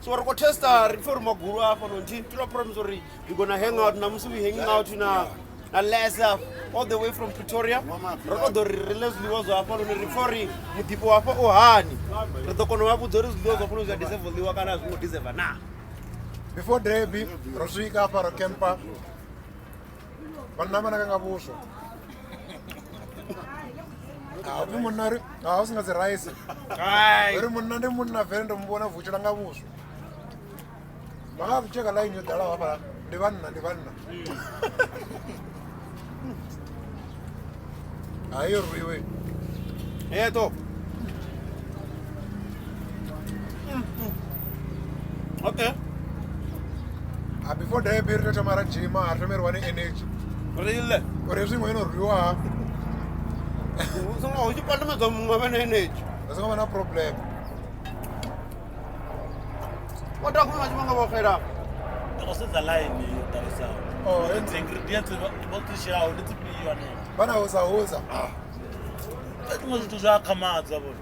So we're going to test our reform of Guru up on Tilo Promise. We're going to hang out. Namusu we hanging out in a Lesa all the way from Pretoria. We're going to release the was up on the reform. Mutipo up Ohani. The Konoabu Doris goes upon the disabled Wakana who deserve now. Before Debbie, Roswika para Kempa, Panamana Buso. I was not a rice. I remember not very one of which I was. I have to check a line with the lava, Divana. I hear we. Eto. Okay. Before Debbie, Tamara Jima, I remember one energy. Really? Or is it when you are? So you put them as a age. There's no problem. What document you want to work Because it's a line, Oh, it's ingredients about to share, let's be your name. But I was a hosa. That was to Zaka Mazabon.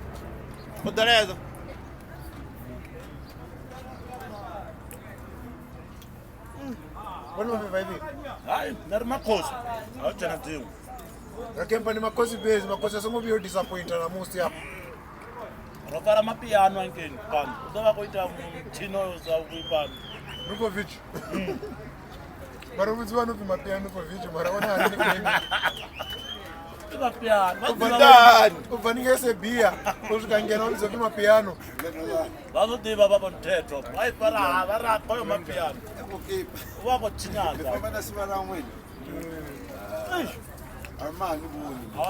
What the rest? What will be baby? I never my course. I'll tell you. The company Macosi base, Macosa, some of you disappointed and most here. Rokara mapiano again, pan. Don't go to Chinos of Wipan. Nukovic. But it's one of my piano for Vic, Marona. Opening as a beer, who can get on the piano. That's what they were on Tetro. I para my piano. What about China? I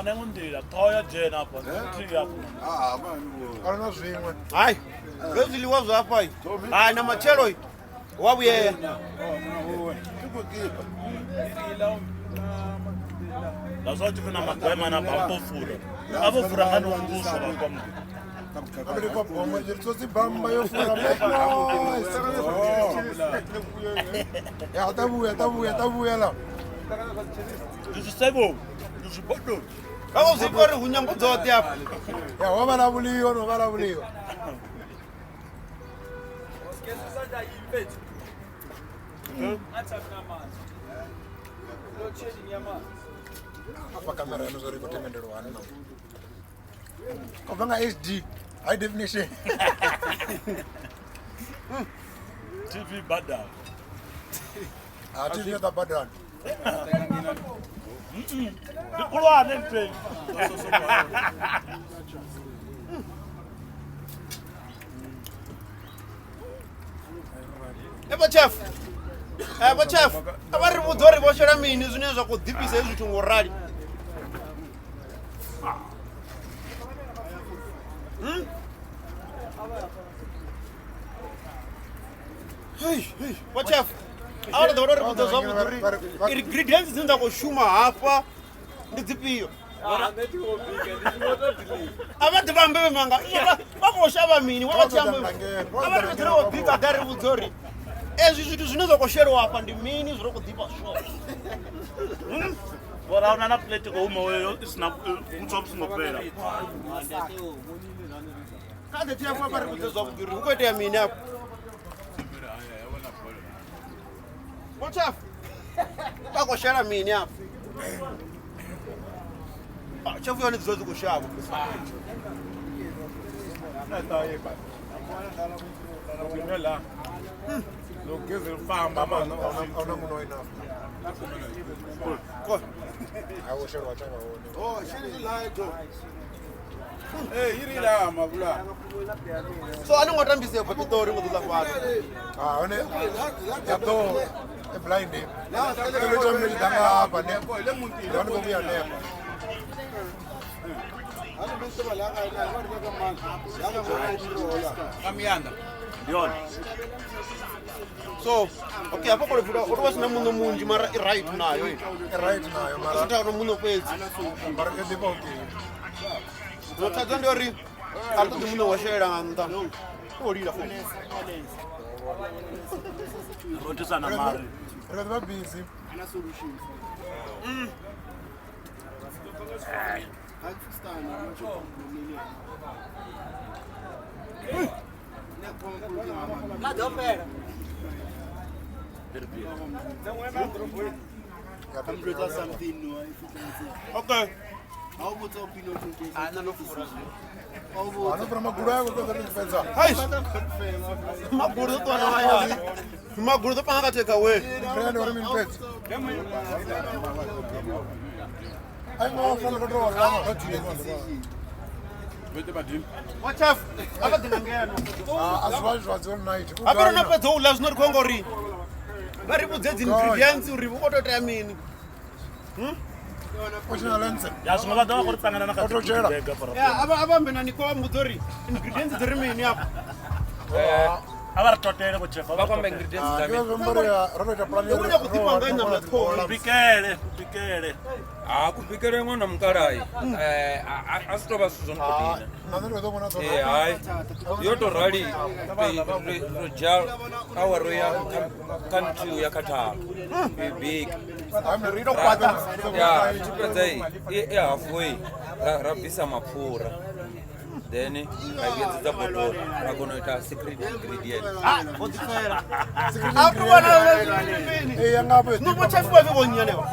never did a toy Jane up on the tree up. I'm not seeing one. Aye. Really was up. I know my cherry. What we are. That's what you can have a man about food. I will for a hand on goose or come. It's the Bamba This is Sebo. This is Bodo. I was a very young daughter. Yeah, what I believe or what I believe. Apa kamera ino sorry ko temende ro ano. Ko banga HD high definition. TV Bada. TV ta badan. The Quran and thing. But chef, abari mudori boshera mini zvinezva kudhipisa izvi chingorari. What chef? Out of the order of the ingredients in the Koshuma Alpha, the DPU. About the Bambi Manga, what was Shaba mean? What was the big Agari Story? As you do know, the shadow up and the mean is Roko Dipa shop. Well, I'm not play to go home. It's not chops no better. Can't the chef ever with the of the Ruka de Mina? What's up? I go share a mean up. Chef, you need to go shop. Look, give it farm, Mama. No, enough. I will show what I want. Oh, she like Hey, you need a Mabula. So I know what I'm saying, but the door with the water. On it, a blind name. Now, every time you up and then, you don't go be a name. So, okay, I'm going to what was the Mundo Munji right now? Right now, Mara. Mundo Page. No, I don't worry. I'll do the Mundo was sharing and done. What do you think? What is an amount? I'm busy. Okay. anofura maguru ako kuzarifedza Hai. Maguru to ana waya. Maguru to panga take away. brand uri minfedza ainofana kutoa kama Watch out. Aba dinangena. azvazvadzo night Aba na pedza ula zvino rikongori. Vari budzedzi ingredients uri ukoto amini. ochina lense ya swin'we va ta va ku ri tlangana na Otochela. Yeah, aba mbena ni kwa mudori. Ingredients dziri mini hapo. a va ri totele ku chefa va kwamba ingredients za iyo zvomboreya rotoita plan Ukunya kutipanganya matko. pikele ku bikele n'wana mukalayi a swi to va swi zonokotile nandotoona hayi yo to rali ro dya awaro ya kantu ya khatalo big ya xipedza i halfway ra bisa mapfura then ayiedzedza botolo ra kona u ita secret ingredient Hapo wana mini. yangapo No mochafu wa vivonyane wa.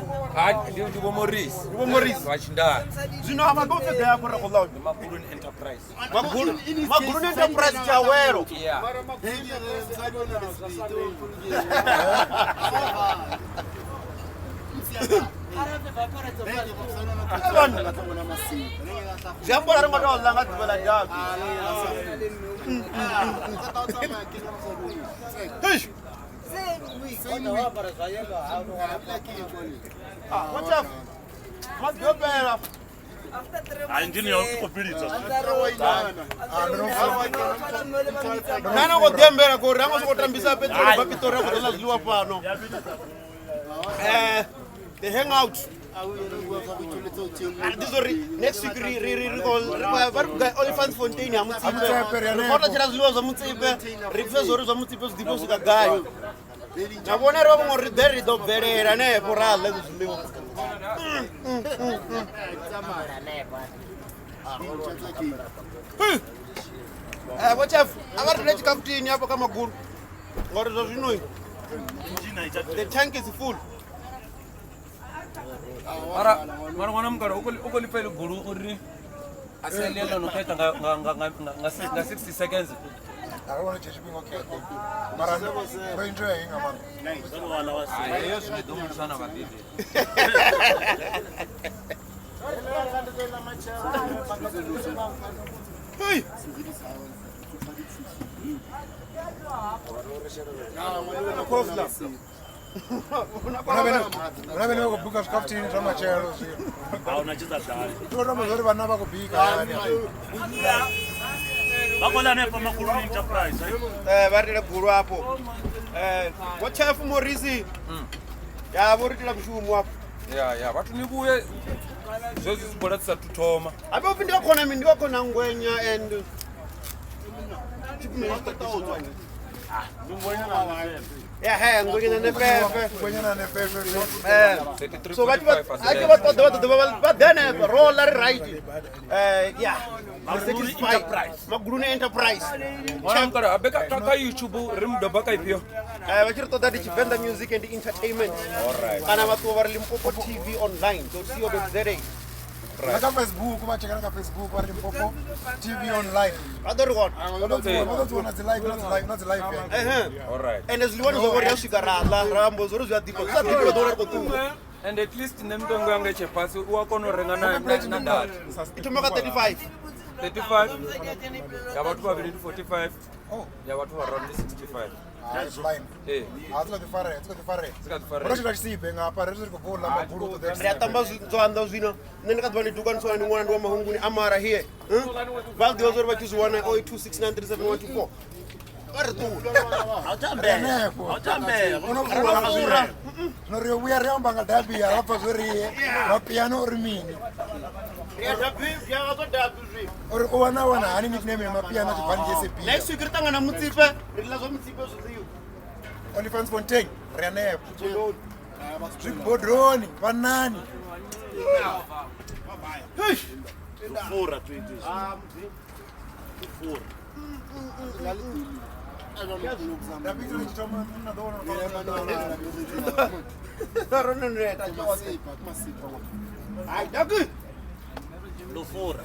ndi vo morisi Ibo Morris. va xindani Zvino amagofe ga yapo ra kulawo. makuluni enterprise Maguru ni enterprise chawero. yeah Jambo la ringo to langa dibela jabi. Hish. Mochafu. Magobela. hayi ndini yo kupilitsa Nana go dembera go rango go tambisa petrol ba pitora go la zliwa pano. The hangout. And this is next week Oliphant Fontaine ya Mutsipe. Kota chira zliwa za Mutsipe. Rifezori za Mutsipe zidipo sikagayo. Nabona ro mo rideri do berera ne porala zliwa. Wacha abarule chikafutini hapo kama guru. Ngori zo zvinoi. The tank is full. mara n'wana mukala u kolifele gulu u ri a selela no keta nga 60 seconds akaona chechipingo keke mara roenjoya inga mama ayo swine domulisana vatete Hey. Kofla. unavene vakubhuka zvikafutini zvamachero a wu na chitsadali tonomazori vana vakubhika va kola nepa makuluni enterprise Varire guru hapo. Wachafu Morisi. Ya voritira kushumu hapo. ya vatu ni vuye zwezwi zwi bola tisatu thoma Abe upindika khona mimi ndiko khona ngwenya and yeah, ngwenya nepepe. kwenyana nefefe So what but then roll right. Yeah. Maguruni enterprise. n'wana mukala abeka ka youtube ri mudoba ka ipiyo Vachiri toda tichivenda music and entertainment. Kana vatu vari Limpopo TV online.co.za. nakafacebook vacheka nakafacebook vari limpopo tv online Vadori what? vanodziona dzilive alright And as Liwan over Yashika Rala, Rambo, Zuru Dipo, and at least nemtongo yange chepasi wa kona u renga na data to make 35. 35 ya vatu vaviri ndi 45 ya vatu around 65 rochita chisibe ngapa riri kubola maguru Riatamba Zanda Zino, then got one to go and one Mahunguni Amara here. Valdi was over to 102693714. noriovuya riamba ngadhabiya rapfa zvoriye mapiano uri mini uri uwanawana hani nickname yemapiano achibva ngesepia Next week, Ritanga Mutsipe, Rilazo Mutsipe. Oliphant Fontaine rianepo zvibhodroni vanani fura tweet ndapikira chitoma ndona Ai, daqui! Lufura.